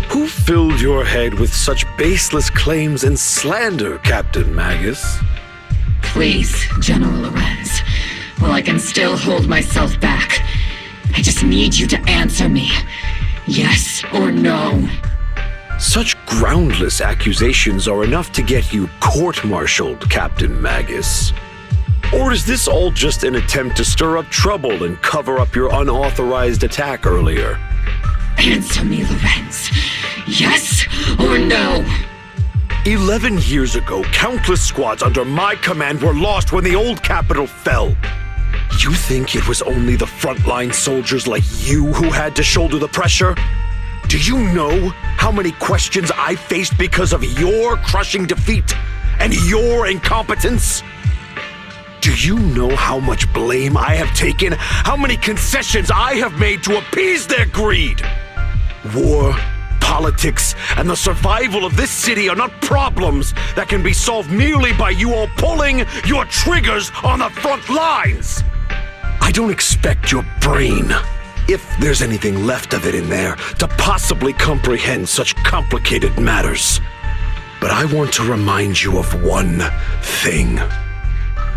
Who filled your head with such baseless claims and slander, Captain Magus? Please, General Lorenz. While I can still hold myself back, I just need you to answer me. Yes or no? Such groundless accusations are enough to get you court-martialed, Captain Magus. Or is this all just an attempt to stir up trouble and cover up your unauthorized attack earlier? Answer me, Lorenz. Yes or no? 11 years ago, countless squads under my command were lost when the old capital fell. You think it was only the frontline soldiers like you who had to shoulder the pressure? Do you know how many questions I faced because of your crushing defeat and your incompetence? Do you know how much blame I have taken? How many concessions I have made to appease their greed? War, politics, and the survival of this city are not problems that can be solved merely by you all pulling your triggers on the front lines. I don't expect your brain, if there's anything left of it in there, to possibly comprehend such complicated matters. But I want to remind you of one thing.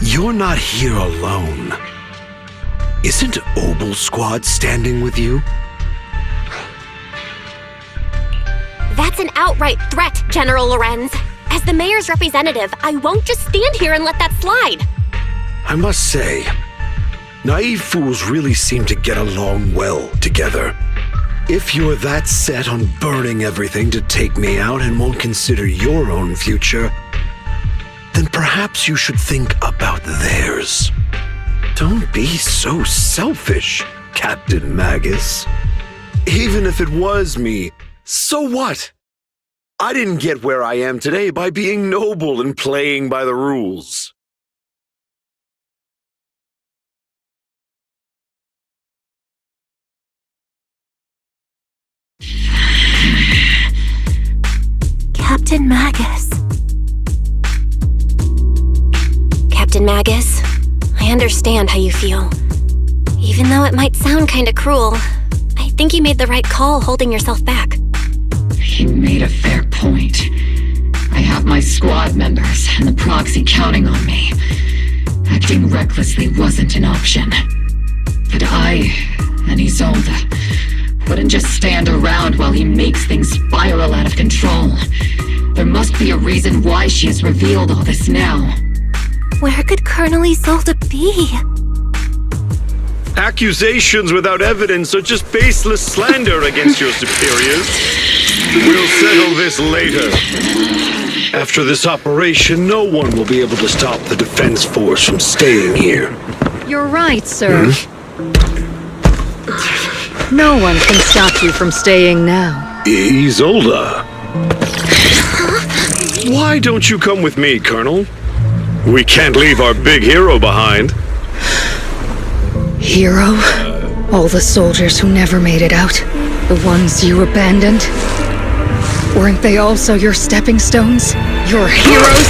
You're not here alone. Isn't Obel Squad standing with you? That's an outright threat, General Lorenz. As the mayor's representative, I won't just stand here and let that slide. I must say, naive fools really seem to get along well together. If you're that set on burning everything to take me out and won't consider your own future, then perhaps you should think about theirs. Don't be so selfish, Captain Magus. Even if it was me, so what? I didn't get where I am today by being noble and playing by the rules. Captain Magus. Captain Magus, I understand how you feel. Even though it might sound kinda cruel, I think you made the right call holding yourself back. You made a fair point. I have my squad members and the proxy counting on me. Acting recklessly wasn't an option. But I and Isolde wouldn't just stand around while he makes things spiral out of control. There must be a reason why she has revealed all this now. Where could Colonel Isolde be? Accusations without evidence are just baseless slander against your superiors. We'll settle this later. After this operation, no one will be able to stop the defense force from staying here. You're right, sir. No one can stop you from staying now. Isolde. Why don't you come with me, Colonel? We can't leave our big hero behind. Hero? All the soldiers who never made it out? The ones you abandoned? Weren't they also your stepping stones? Your heroes?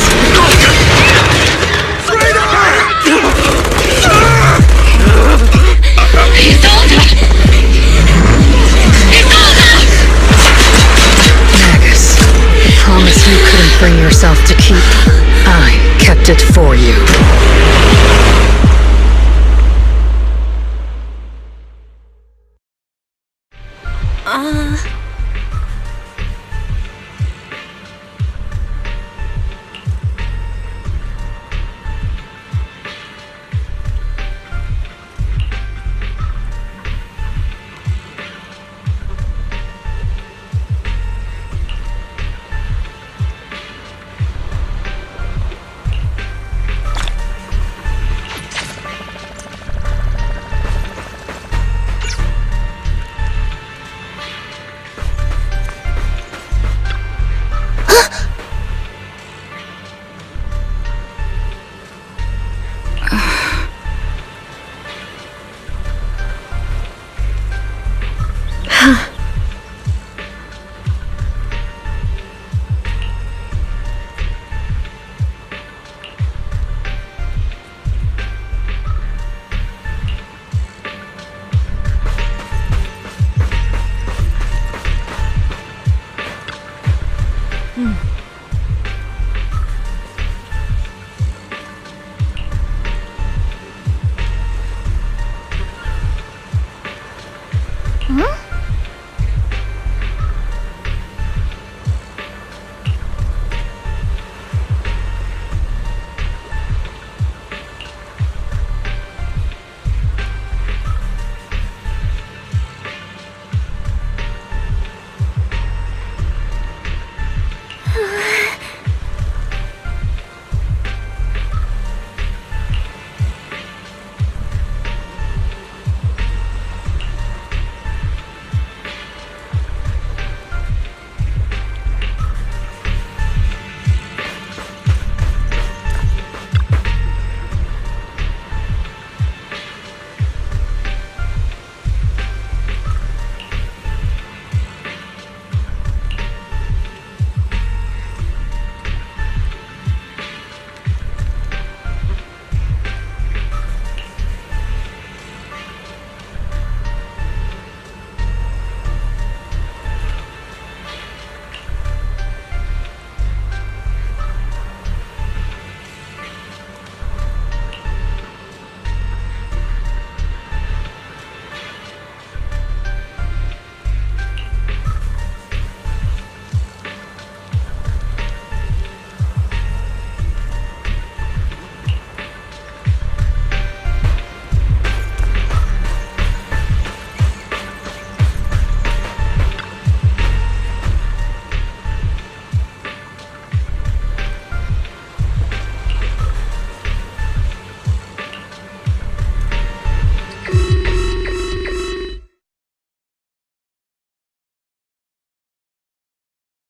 Magus, the promise you couldn't bring yourself to keep, I kept it for you.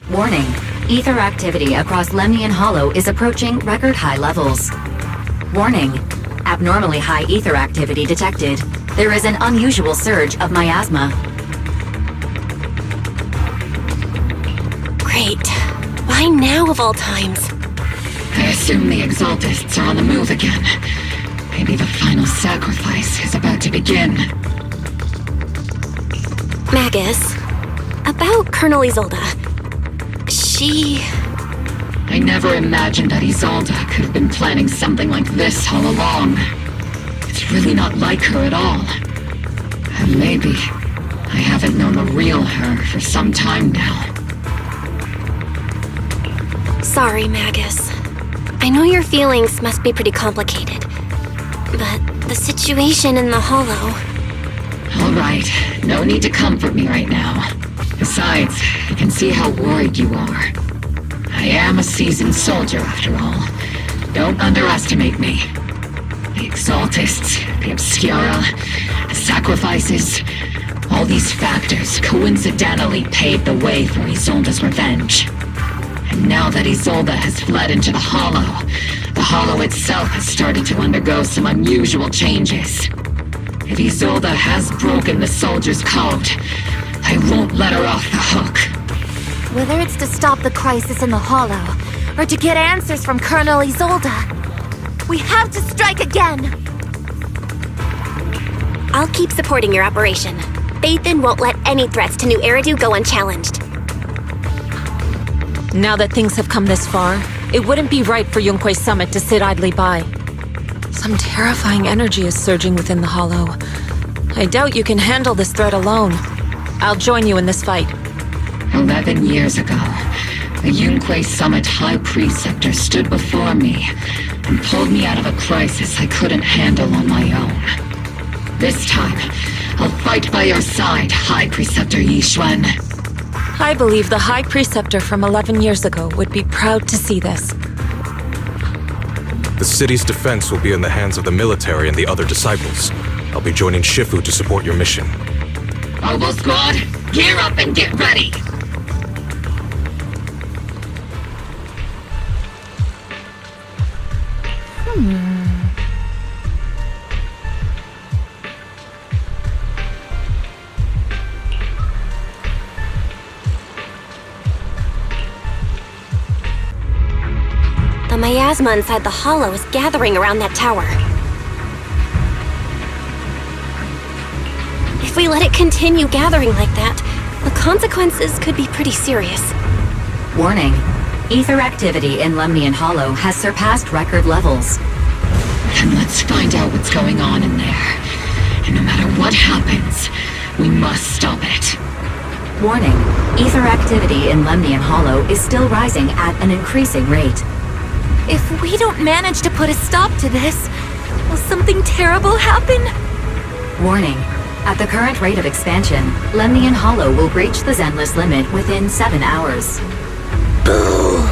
Warning. Ether activity across Lemnian Hollow is approaching record high levels. Warning. Abnormally high ether activity detected. There is an unusual surge of miasma. Great. Why now of all times? I assume the Exaltists are on the move again. Maybe the final sacrifice is about to begin. Magus, about Colonel Isolde. I never imagined that Isolde could have been planning something like this all along. It's really not like her at all. And maybe I haven't known the real her for some time now. Sorry, Magus. I know your feelings must be pretty complicated, but the situation in the Hollow... All right, no need to comfort me right now. Besides, I can see how worried you are. I am a seasoned soldier, after all. Don't underestimate me. The Exaltists, the Obscura, the sacrifices, all these factors coincidentally paved the way for Isolde's revenge. And now that Isolde has fled into the Hollow itself has started to undergo some unusual changes. If Isolde has broken the soldier's code, I won't let her off the hook. Whether it's to stop the crisis in the Hollow, or to get answers from Colonel Isolde, we have to strike again! I'll keep supporting your operation. Bathan won't let any threats to New Eridu go unchallenged. Now that things have come this far, it wouldn't be right for Yunque's summit to sit idly by. Some terrifying energy is surging within the Hollow. I doubt you can handle this threat alone. I'll join you in this fight. 11 years ago, the Yunque Summit High Preceptor stood before me and pulled me out of a crisis I couldn't handle on my own. This time, I'll fight by your side, High Preceptor Yixuan. I believe the High Preceptor from 11 years ago would be proud to see this. The city's defense will be in the hands of the military and the other disciples. I'll be joining Shifu to support your mission. Oboe Squad, gear up and get ready! The miasma inside the Hollow is gathering around that tower. If we let it continue gathering like that, the consequences could be pretty serious. Warning. Ether activity in Lemnian Hollow has surpassed record levels. Then let's find out what's going on in there. And no matter what happens, We must stop it. Warning, ether activity in Lemnian Hollow is still rising at an increasing rate. If we don't manage to put a stop to this, will something terrible happen? Warning, at the current rate of expansion, Lemnian Hollow will breach the Zenless limit within 7 hours. Boom!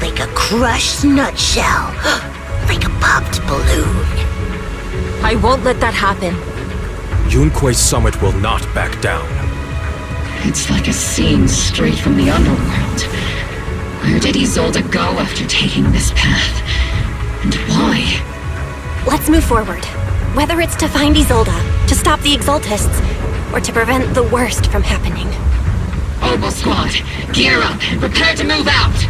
Like a crushed nutshell. Like a popped balloon. I won't let that happen. Yunque's summit will not back down. It's like a scene straight from the underworld. Where did Isolde go after taking this path? And why? Let's move forward. Whether it's to find Isolde, to stop the Exaltists, or to prevent the worst from happening. Oboe Squad, gear up and prepare to move out!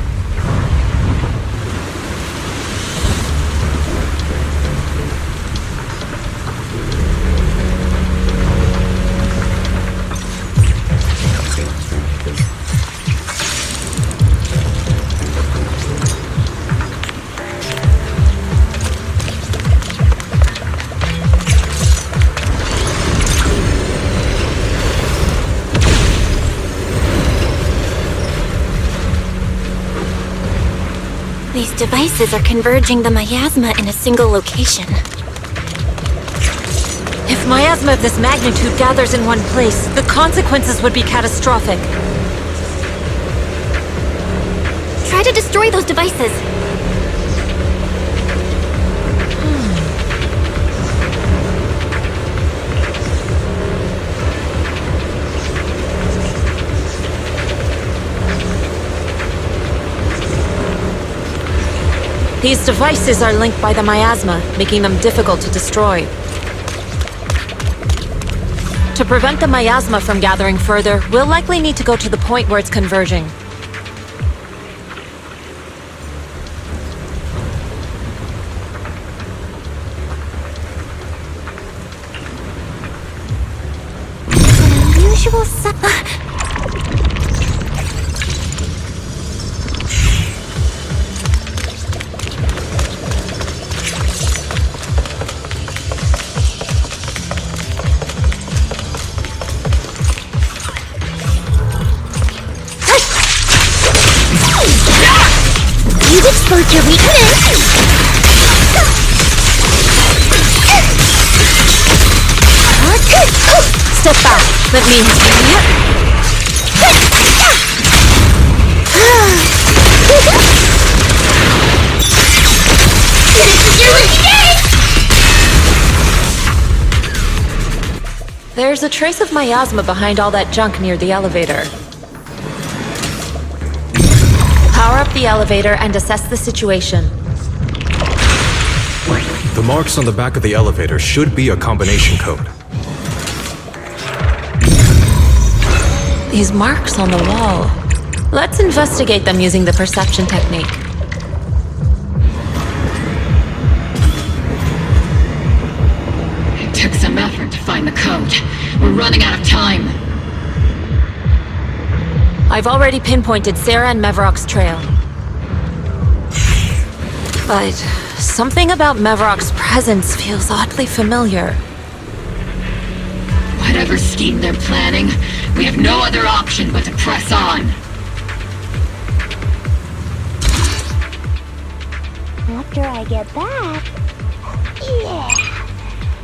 These devices are converging the miasma in a single location. If miasma of this magnitude gathers in one place, the consequences would be catastrophic. Try to destroy those devices. These devices are linked by the miasma, making them difficult to destroy. To prevent the miasma from gathering further, we'll likely need to go to the point where it's converging. Unusual You've exposed your weakness! Step back. Let me... There's a trace of miasma behind all that junk near the elevator. Power up the elevator and assess the situation. The marks on the back of the elevator should be a combination code. These marks on the wall. Let's investigate them using the perception technique. It took some effort to find the code. We're running out of time. I've already pinpointed Sarah and Mevarok's trail. But something about Mevarok's presence feels oddly familiar. Whatever scheme they're planning, we have no other option but to press on. After I get back... Yeah!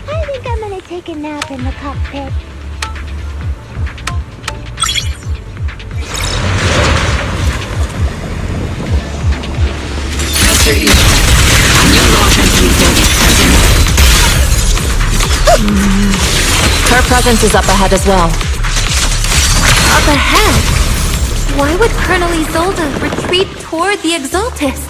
I think I'm gonna take a nap in the cockpit. Master Eve, on your launch Isolde's presence. Her presence is up ahead as well. Up ahead? Why would Colonel Isolde retreat toward the Exaltists?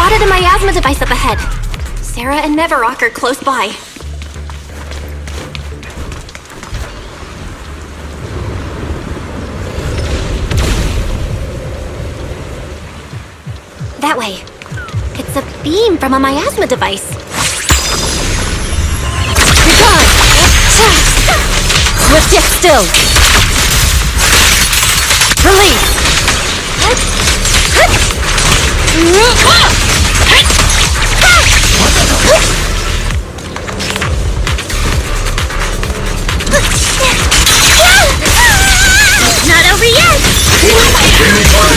spotted a miasma device up ahead. Sarah and Neverrock are close by. That way. It's a beam from a miasma device. You're gone! Swift yet still. Release! Not over yet!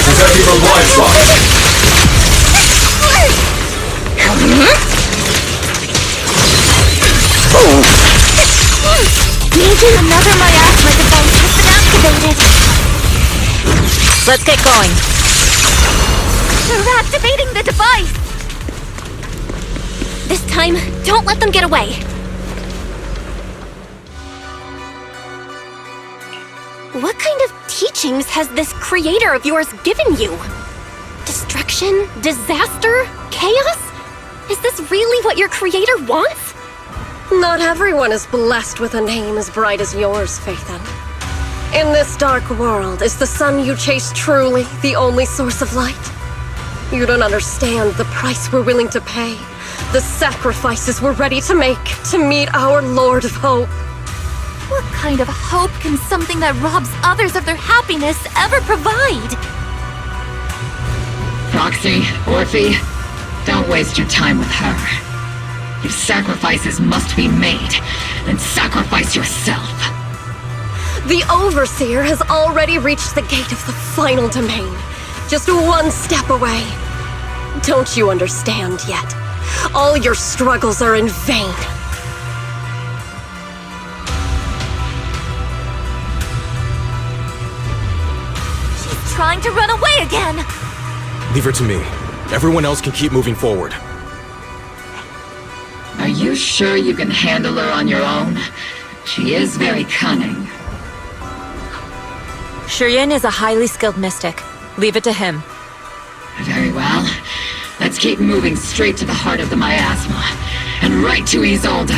Detecting a blind spot. Another miasma device has been activated. Let's get going. They're activating the device! This time, don't let them get away. What kind of teachings has this creator of yours given you? Destruction? Disaster? Chaos? Is this really what your creator wants? Not everyone is blessed with a name as bright as yours, Faithen. In this dark world, is the sun you chase truly the only source of light? You don't understand the price we're willing to pay, the sacrifices we're ready to make to meet our Lord of Hope. What kind of hope can something that robs others of their happiness ever provide? Proxy, Orphe, don't waste your time with her. If sacrifices must be made, then sacrifice yourself. The Overseer has already reached the gate of the final domain, just one step away. Don't you understand yet? All your struggles are in vain. She's trying to run away again! Leave her to me. Everyone else can keep moving forward. Are you sure you can handle her on your own? She is very cunning. Shiryen is a highly skilled mystic. Leave it to him. Very well. Let's keep moving straight to the heart of the miasma, and right to Isolde.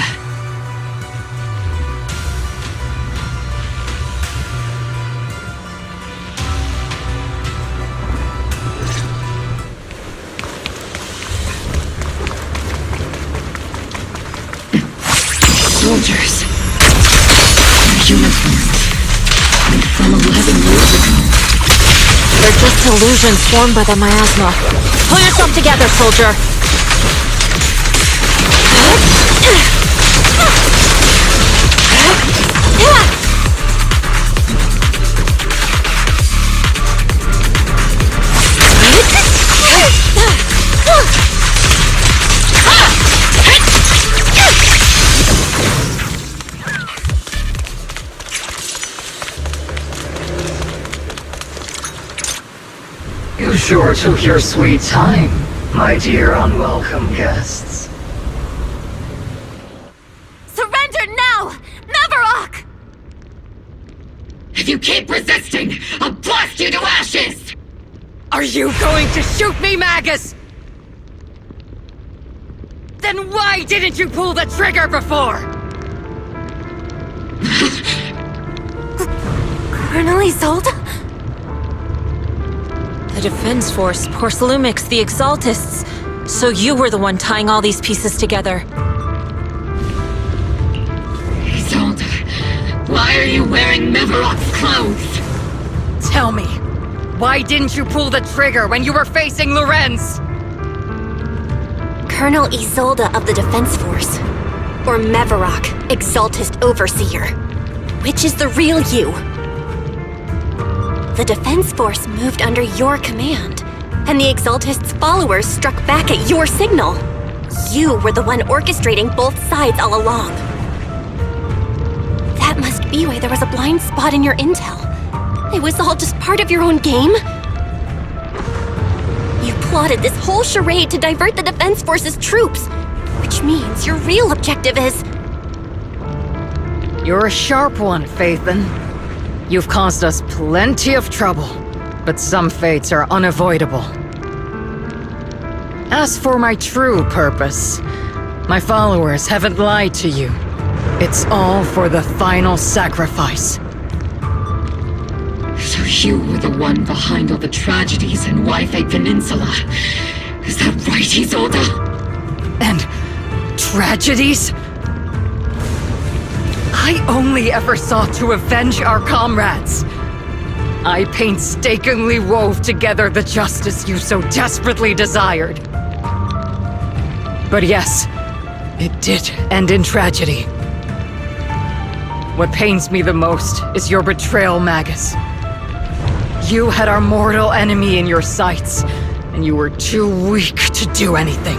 Soldiers. They're human forms. And from 11 years ago. They're just illusions formed by the miasma. Pull yourself together, soldier! You sure took your sweet time, my dear unwelcome guests. Surrender now! Neverrock! If you keep resisting, I'll blast you to ashes! Are you going to shoot me, Magus? Then why didn't you pull the trigger before? Colonel Isolde? The Defense Force, Porcelumix, the Exaltists. So you were the one tying all these pieces together. Isolde, why are you wearing Neverrock's clothes? Tell me, why didn't you pull the trigger when you were facing Lorenz? Colonel Isolde of the Defense Force. Or Neverrock, Exaltist Overseer. Which is the real you? The Defense Force moved under your command, and the Exaltist's followers struck back at your signal. You were the one orchestrating both sides all along. That must be why there was a blind spot in your intel. It was all just part of your own game? You plotted this whole charade to divert the Defense Force's troops, which means your real objective is... You're a sharp one, Faithen. You've caused us plenty of trouble, but some fates are unavoidable. As for my true purpose, my followers haven't lied to you. It's all for the final sacrifice. So you were the one behind all the tragedies in Wi-Fi Peninsula. Is that right, Isolde? And tragedies? I only ever sought to avenge our comrades. I painstakingly wove together the justice you so desperately desired. But yes, it did end in tragedy. What pains me the most is your betrayal, Magus. You had our mortal enemy in your sights, and you were too weak to do anything.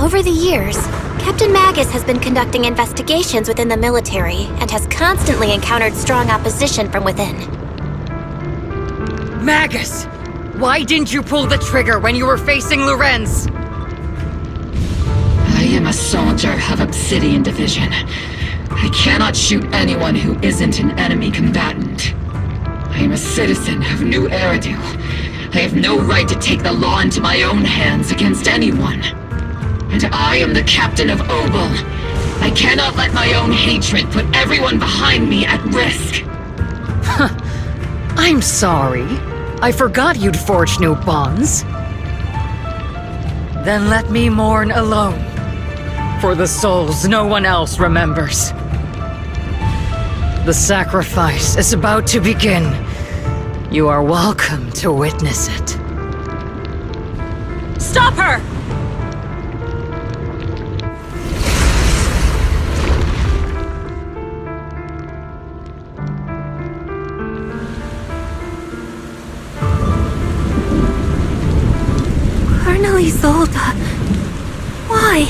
Over the years, Captain Magus has been conducting investigations within the military and has constantly encountered strong opposition from within. Magus! Why didn't you pull the trigger when you were facing Lorenz? I am a soldier of Obsidian Division. I cannot shoot anyone who isn't an enemy combatant. I am a citizen of New Eridu. I have no right to take the law into my own hands against anyone. And I am the captain of Obel. I cannot let my own hatred put everyone behind me at risk. I'm sorry. I forgot you'd forged new bonds. Then let me mourn alone. For the souls no one else remembers. The sacrifice is about to begin. You are welcome to witness it. Stop her! Colonel Isolde. Why?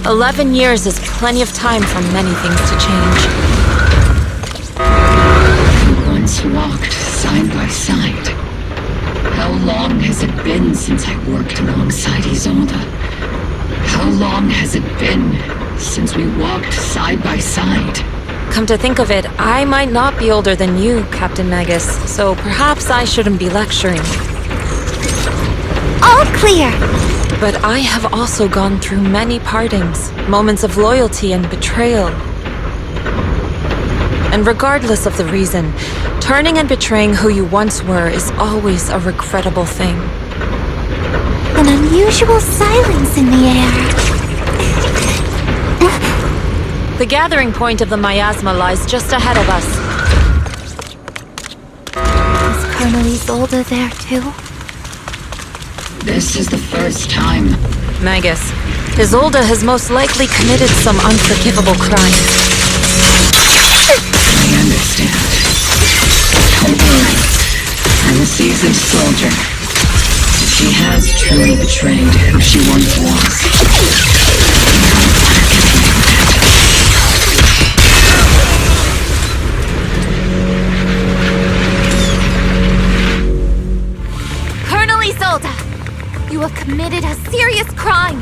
11 years is plenty of time for many things to change. We once walked side by side. How long has it been since I worked alongside Isolde? How long has it been since we walked side by side? Come to think of it, I might not be older than you, Captain Magus, so perhaps I shouldn't be lecturing. All clear! But I have also gone through many partings, moments of loyalty and betrayal. And regardless of the reason, turning and betraying who you once were is always a regrettable thing. An unusual silence in the air. The gathering point of the miasma lies just ahead of us. Is Colonel Isolde there too? This is the first time. Magus, Isolde has most likely committed some unforgivable crime. I understand. Don't worry. I'm a seasoned soldier. She has truly betrayed who she once was. Colonel Isolde! You have committed a serious crime.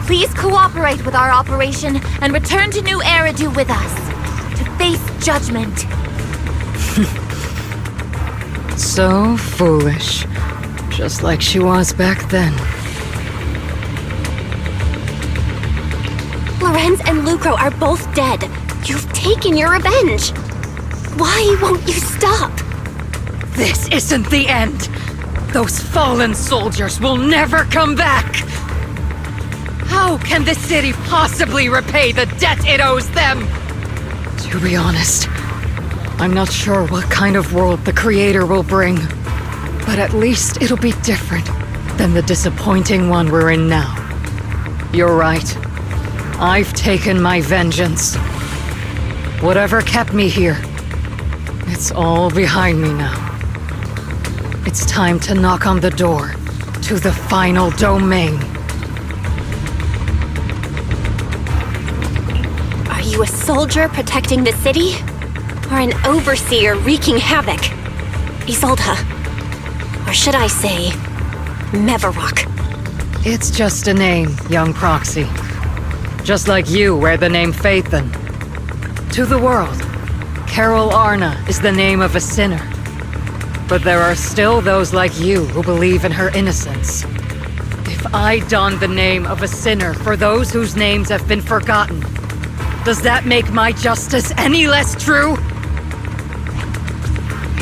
Please cooperate with our operation and return to New Eridu with us to face judgment. So foolish. Just like she was back then. Lorenz and Lucro are both dead. You've taken your revenge. Why won't you stop? This isn't the end. Those fallen soldiers will never come back. How can the city possibly repay the debt it owes them? To be honest, I'm not sure what kind of world the Creator will bring. But at least it'll be different than the disappointing one we're in now. You're right. I've taken my vengeance. Whatever kept me here, it's all behind me now. It's time to knock on the door to the final domain. Are you a soldier protecting the city? Or an overseer wreaking havoc? Isolde. Or should I say, Mevarok? It's just a name, young proxy. Just like you wear the name Phaethon. To the world, Carol Arna is the name of a sinner. But there are still those like you who believe in her innocence. If I don the name of a sinner for those whose names have been forgotten, does that make my justice any less true?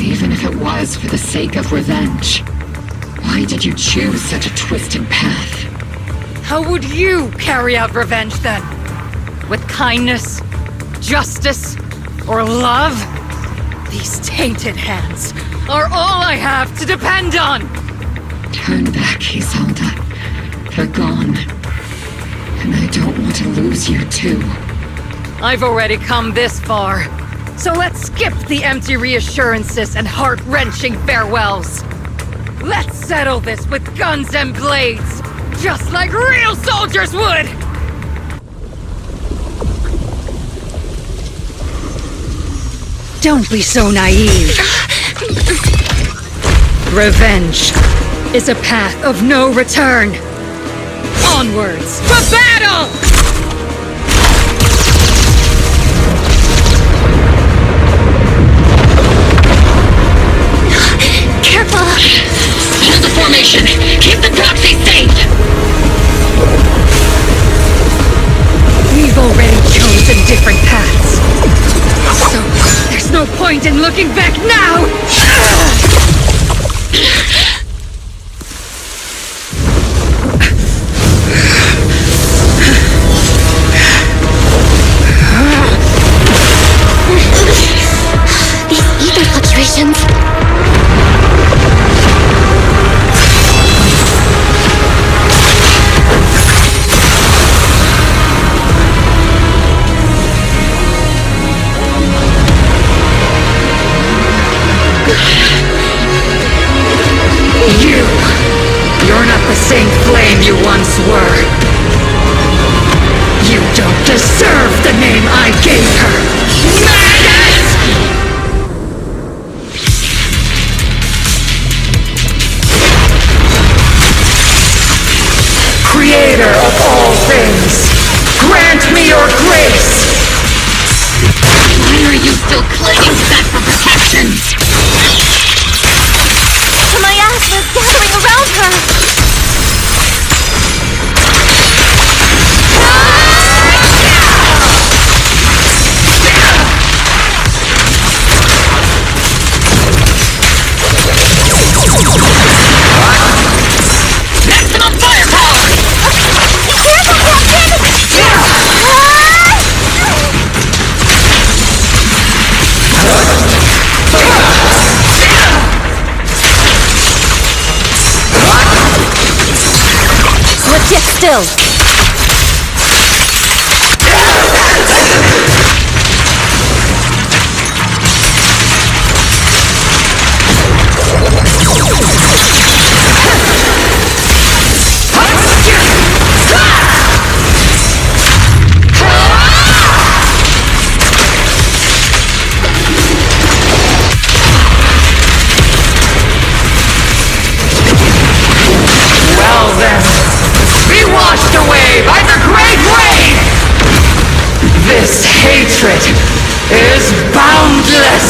Even if it was for the sake of revenge, why did you choose such a twisted path? How would you carry out revenge then? With kindness, justice, or love? These tainted hands are all I have to depend on! Turn back, Isolde. They're gone. And I don't want to lose you too. I've already come this far. So let's skip the empty reassurances and heart-wrenching farewells. Let's settle this with guns and blades, just like real soldiers would! Don't be so naive. Revenge is a path of no return. Onwards to battle! Careful! Hold the formation! Keep the proxy safe! We've already chosen different paths. So, there's no point in looking back now! These ether fluctuations. You're not the same flame you once were. You don't deserve the name I gave her. Madness! Creator of all things, grant me your grace! Why are you still clinging to that for protection? The miasma's gathering around her! Maximum firepower! Let's get still! Well then, be washed away by the great wave! This hatred is boundless!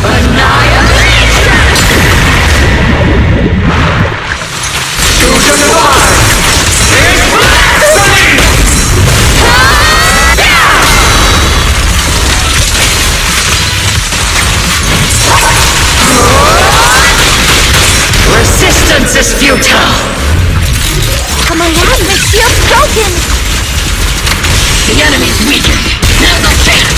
Annihilation! To the noir is blasphemy! Resistance is futile! The miasma's shield's broken! The enemy's weakened! Now's our chance!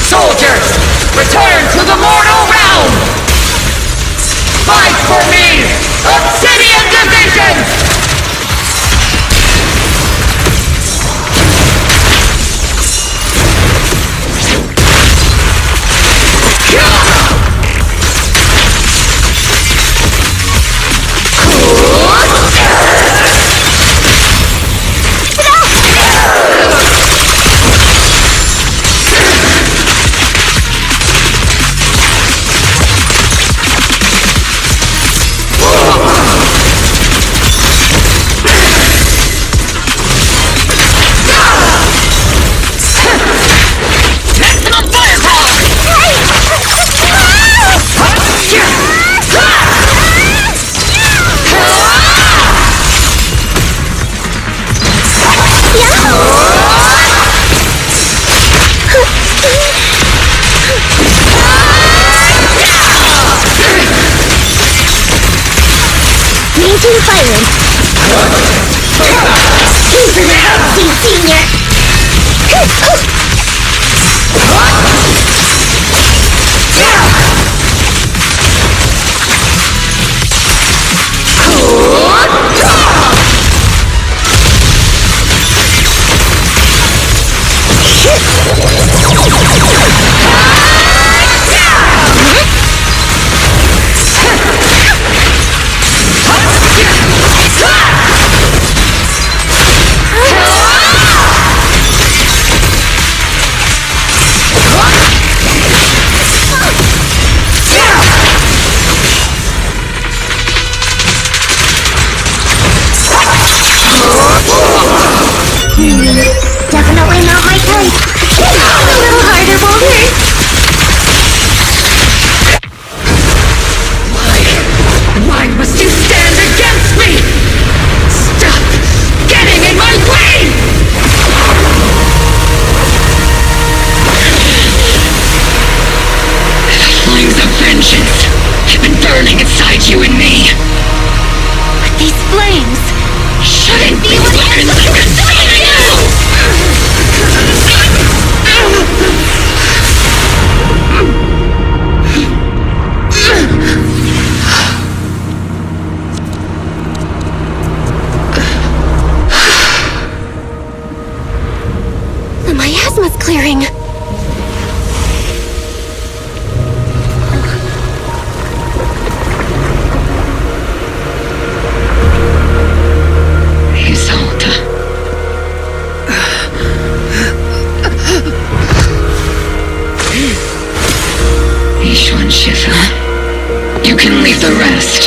Soldiers, return to the mortal realm! Fight for me! Obsidian Division! for the Halsey Senior! Definitely not my type. A little harder, Boulder. Why must you stand against me? Stop getting in my way! Flames of vengeance have been burning inside you and me. But these flames Shouldn't be flares that are consuming you! The miasma's clearing. Isolde. Ishu and Shifu, you can leave the rest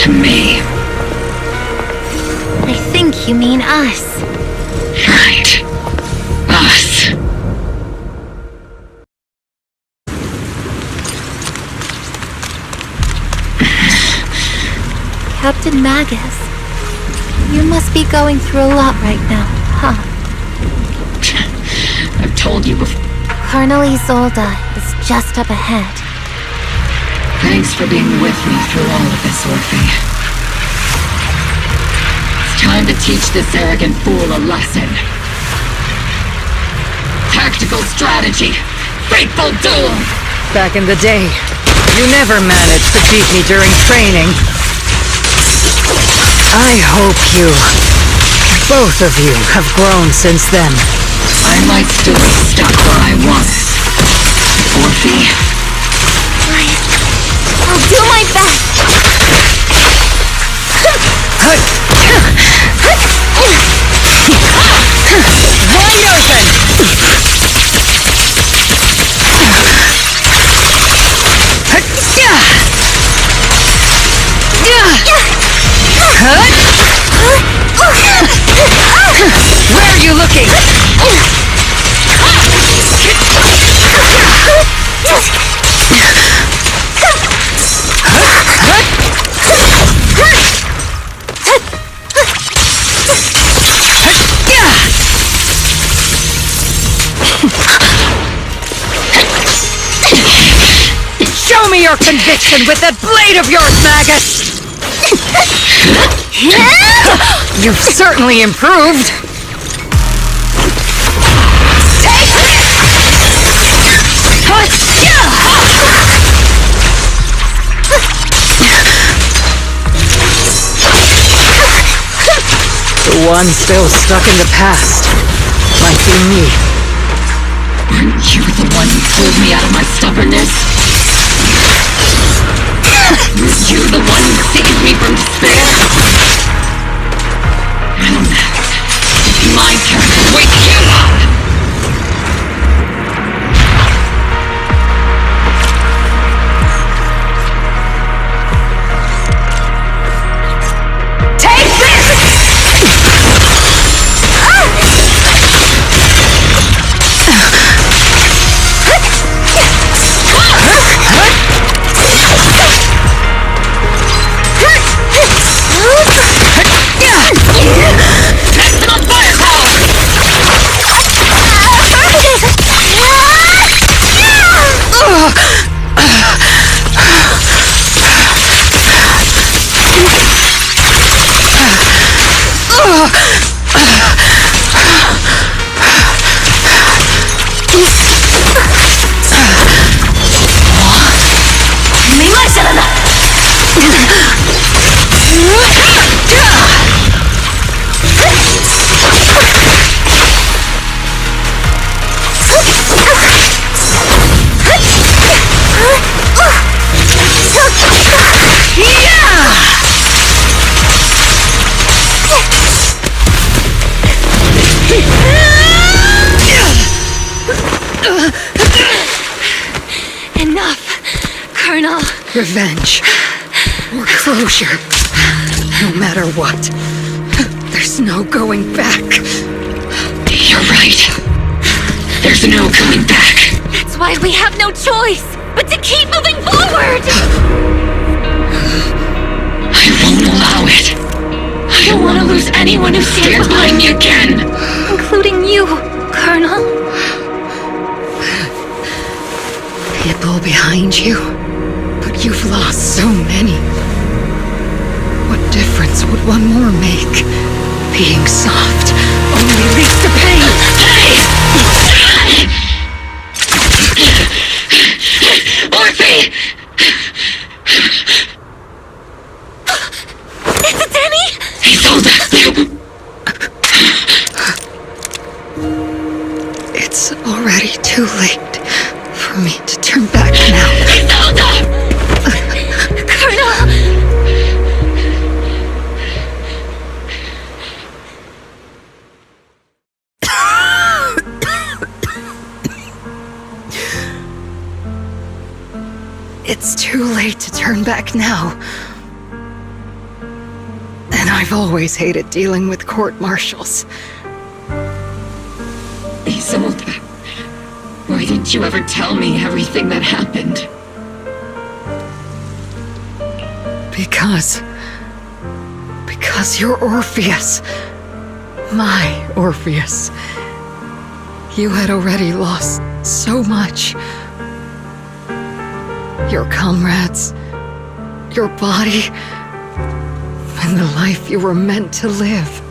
to me. I think you mean us. Right. Us. Captain Magus, you must be going through a lot right now, huh? I've told you before. Colonel Isolde is just up ahead. Thanks for being with me through all of this, Orphe. It's time to teach this arrogant fool a lesson. Tactical strategy. Fateful duel. Back in the day, you never managed to beat me during training. I hope both of you, have grown since then. I might still be stuck where I was. Orphe. I'll do my best. Wide open! Where are you looking? Show me your conviction with that blade of yours, Magus! You've certainly improved. Take this! The one still stuck in the past might be me. Weren't you the one who pulled me out of my stubbornness? Were you the one who saved me from despair? I don't know. It's my turn to wake you up! Take this! Colonel. Revenge. Or closure. No matter what. There's no going back. You're right. There's no going back. That's why we have no choice but to keep moving forward! I won't allow it. I don't want to lose anyone who stands by me again. Including you, Colonel. People behind you. But you've lost so many. What difference would one more make? Being soft only leads to pain. Orphe! Is it Danny? Isolde! It's already too late for me to turn back now. Isolde! Colonel! It's too late to turn back now. And I've always hated dealing with court-martials. Isolde, why didn't you ever tell me everything that happened? Because you're Orpheus. My Orpheus. You had already lost so much. Your comrades, your body, and the life you were meant to live.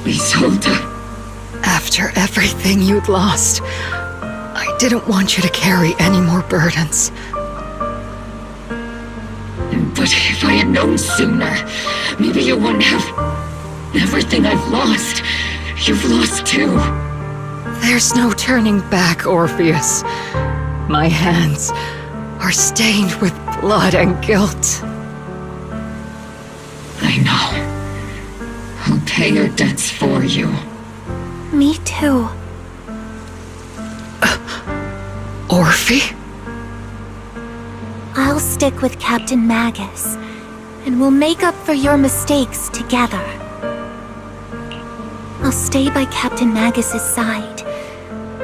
Isolde. After everything you'd lost, I didn't want you to carry any more burdens. But if I had known sooner, maybe you wouldn't have... Everything I've lost, you've lost too. There's no turning back, Orpheus. My hands are stained with blood and guilt. I know. I'll pay your debts for you. Me too. Orphe? I'll stick with Captain Magus, and we'll make up for your mistakes together. I'll stay by Captain Magus's side.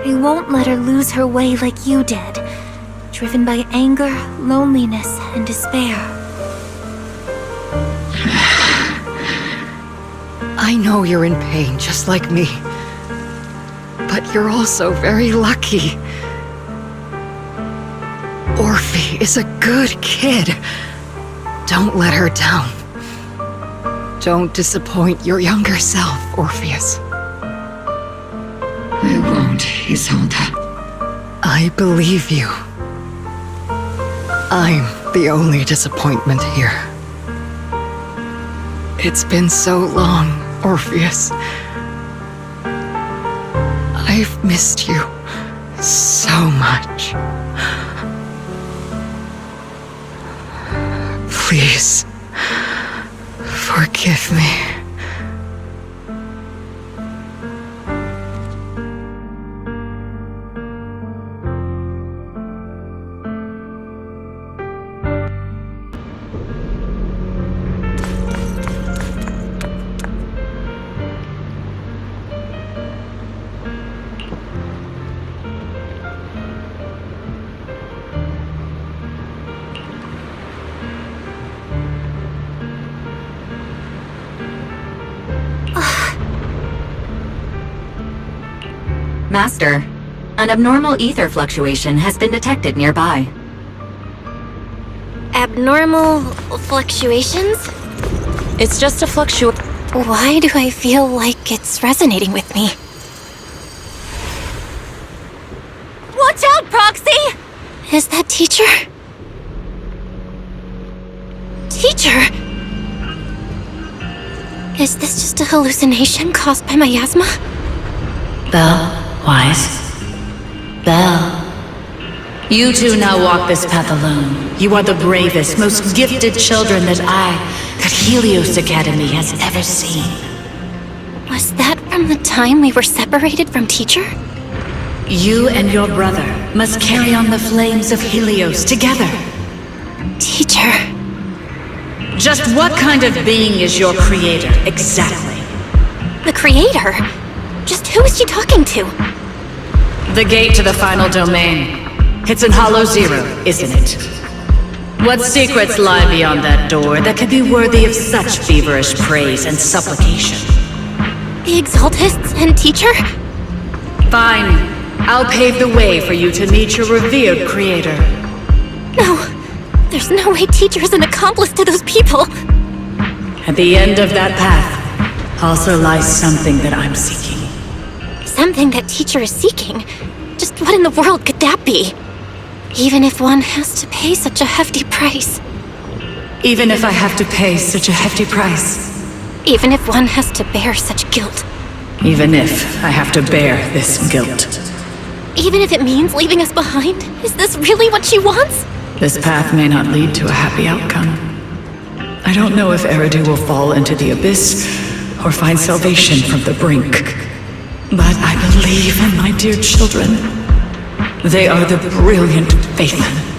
I won't let her lose her way like you did, driven by anger, loneliness, and despair. I know you're in pain, just like me. But you're also very lucky. Orphe is a good kid. Don't let her down. Don't disappoint your younger self, Orpheus. I won't, Isolde. I believe you. I'm the only disappointment here. It's been so long, Orpheus. I've missed you so much. Please, forgive me. Master, an abnormal ether fluctuation has been detected nearby. Abnormal fluctuations? It's just a fluctuation. Why do I feel like it's resonating with me? Watch out, Proxy! Is that teacher? Teacher? Is this just a hallucination caused by miasma? Belle, Wise. Belle. You two now walk this path alone. You are the bravest, most gifted children that Helios Academy has ever seen. Was that from the time we were separated from teacher? You and your brother must carry on the flames of Helios together. Teacher. Just what kind of being is your creator, exactly? The creator? Just who is she talking to? The gate to the final domain. It's in Hollow Zero, isn't it? What secrets lie beyond that door that could be worthy of such feverish praise and supplication? The Exaltists and Teacher? Fine. I'll pave the way for you to meet your revered creator. No. There's no way Teacher is an accomplice to those people. At the end of that path also lies something that I'm seeking. Something that Teacher is seeking? Just what in the world could that be? Even if one has to pay such a hefty price. Even if I have to pay such a hefty price. Even if one has to bear such guilt. Even if I have to bear this guilt. Even if it means leaving us behind? Is this really what she wants? This path may not lead to a happy outcome. I don't know if Eridu will fall into the abyss or find salvation from the brink. But I believe in my dear children. They are the brilliant Phaethon.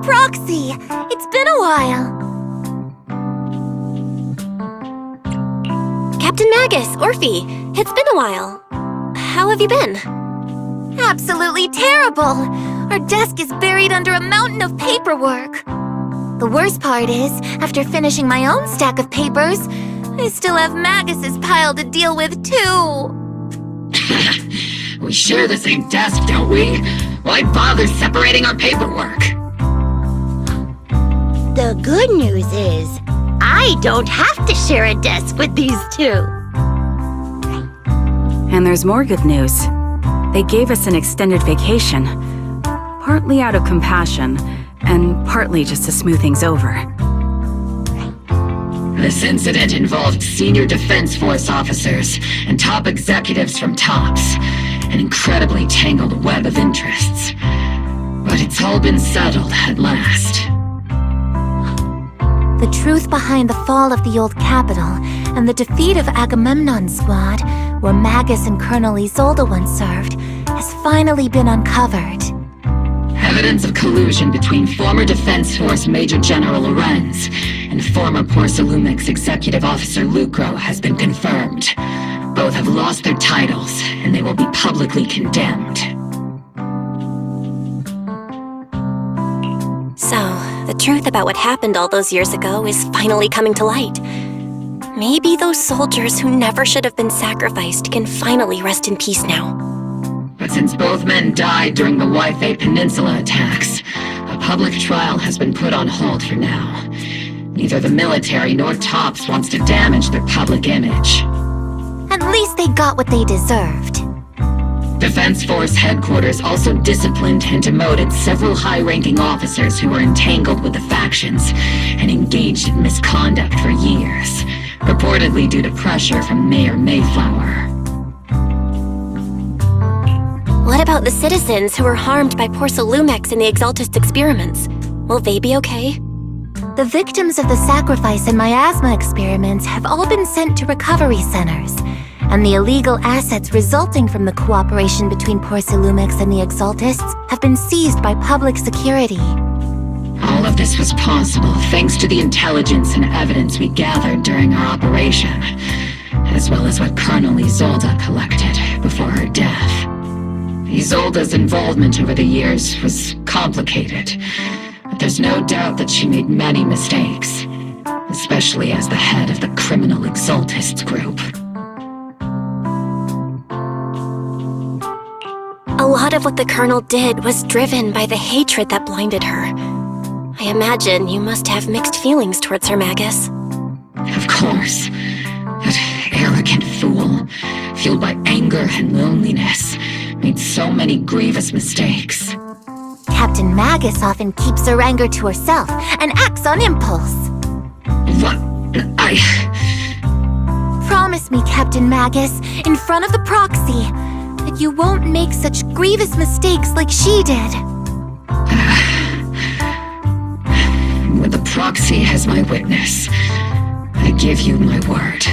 Proxy! It's been a while. Captain Magus, Orphe, it's been a while. How have you been? Absolutely terrible! Our desk is buried under a mountain of paperwork. The worst part is, after finishing my own stack of papers, I still have Magus's pile to deal with too. We share the same desk, don't we? Why bother separating our paperwork? The good news is, I don't have to share a desk with these two. And there's more good news. They gave us an extended vacation. Partly out of compassion, and partly just to smooth things over. This incident involved senior Defense Force officers and top executives from TOPS. An incredibly tangled web of interests. But it's all been settled at last. The truth behind the fall of the old capital and the defeat of Agamemnon's squad, where Magus and Colonel Isolde once served, has finally been uncovered. Evidence of collusion between former Defense Force Major General Lorenz and former Porcelumix Executive Officer Lucro has been confirmed. Both have lost their titles, and they will be publicly condemned. So, the truth about what happened all those years ago is finally coming to light. Maybe those soldiers who never should have been sacrificed can finally rest in peace now. But since both men died during the Waifei Peninsula attacks, a public trial has been put on hold for now. Neither the military nor TOPS wants to damage their public image. At least they got what they deserved. Defense Force Headquarters also disciplined and demoted several high-ranking officers who were entangled with the factions and engaged in misconduct for years, reportedly due to pressure from Mayor Mayflower. What about the citizens who were harmed by Porcelumex in the Exaltist experiments? Will they be okay? The victims of the sacrifice and miasma experiments have all been sent to recovery centers, and the illegal assets resulting from the cooperation between Porcelumex and the Exaltists have been seized by public security. All of this was possible thanks to the intelligence and evidence we gathered during our operation, as well as what Colonel Isolde collected before her death. Isolde's involvement over the years was complicated, but there's no doubt that she made many mistakes, especially as the head of the criminal Exaltists group. A lot of what the Colonel did was driven by the hatred that blinded her. I imagine you must have mixed feelings towards her, Magus. Of course. That arrogant fool, fueled by anger and loneliness, made so many grievous mistakes. Captain Magus often keeps her anger to herself and acts on impulse. What? Promise me, Captain Magus, in front of the proxy, that you won't make such grievous mistakes like she did. With the proxy as my witness, I give you my word.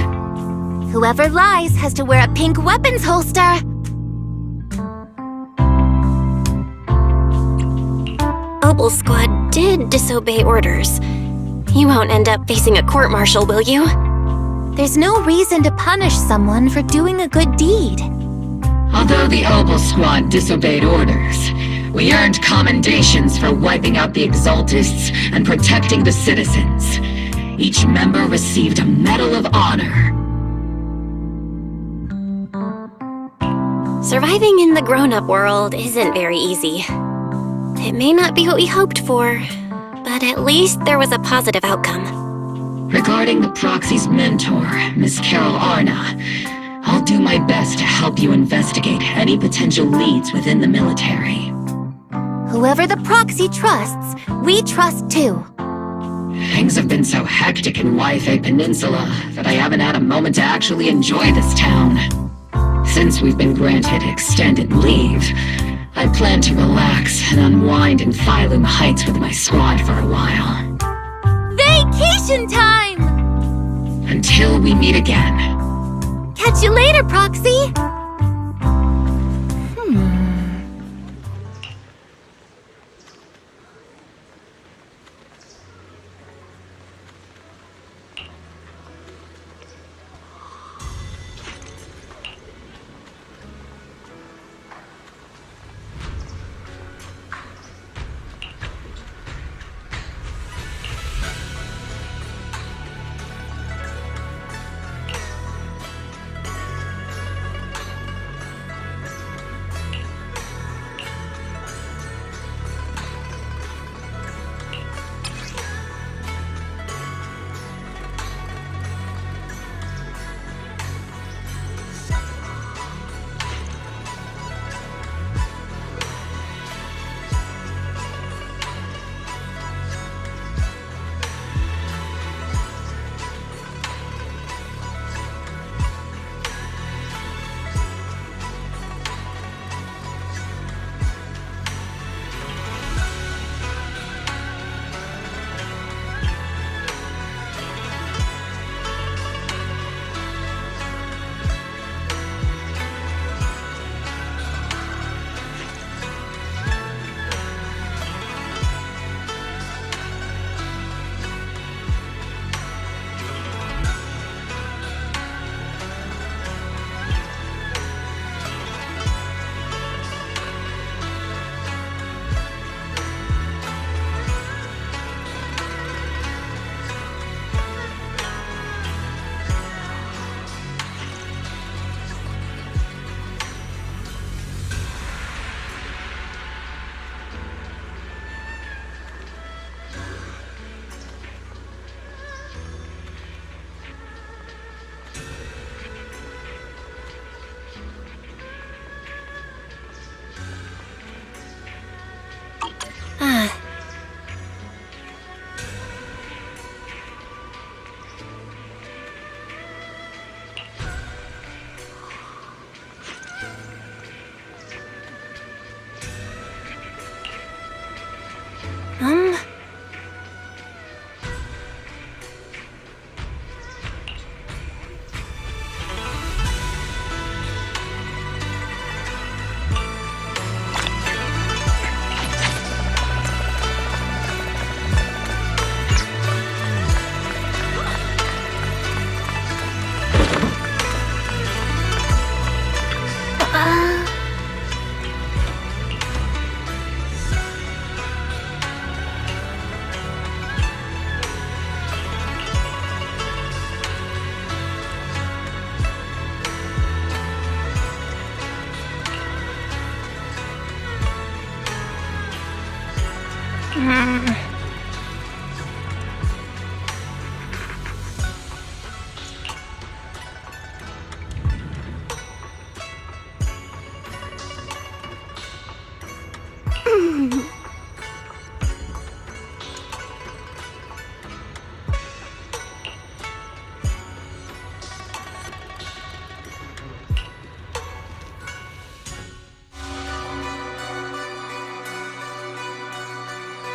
Whoever lies has to wear a pink weapons holster. Obel Squad did disobey orders. You won't end up facing a court-martial, will you? There's no reason to punish someone for doing a good deed. Although the Obel Squad disobeyed orders, we earned commendations for wiping out the Exaltists and protecting the citizens. Each member received a Medal of Honor. Surviving in the grown-up world isn't very easy. It may not be what we hoped for, but at least there was a positive outcome. Regarding the Proxy's mentor, Miss Carol Arna, I'll do my best to help you investigate any potential leads within the military. Whoever the Proxy trusts, we trust too. Things have been so hectic in Waifei Peninsula that I haven't had a moment to actually enjoy this town. Since we've been granted extended leave, I plan to relax and unwind in Phylum Heights with my squad for a while. Vacation time! Until we meet again. Catch you later, Proxy!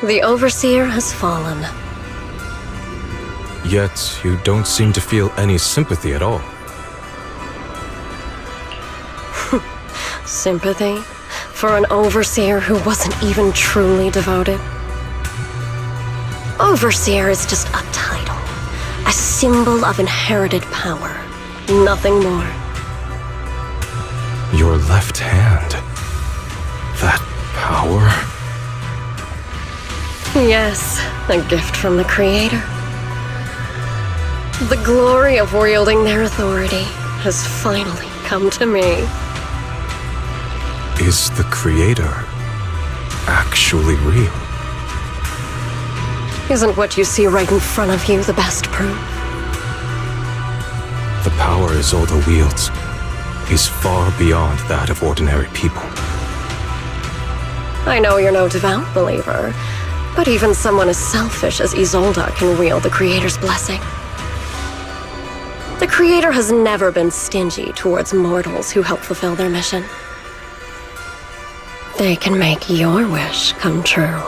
The Overseer has fallen. Yet, you don't seem to feel any sympathy at all. Sympathy? For an Overseer who wasn't even truly devoted? Overseer is just a title. A symbol of inherited power. Nothing more. Your left hand. That power? Yes, a gift from the Creator. The glory of wielding their authority has finally come to me. Is the Creator actually real? Isn't what you see right in front of you the best proof? The power Isolde wields is far beyond that of ordinary people. I know you're no devout believer, but even someone as selfish as Isolde can wield the Creator's blessing. The Creator has never been stingy towards mortals who help fulfill their mission. They can make your wish come true.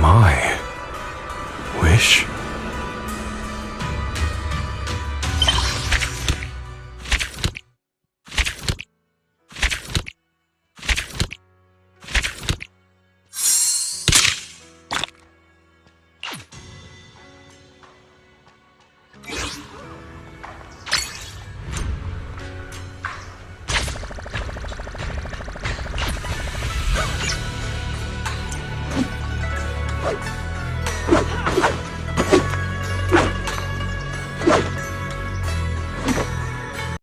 My wish?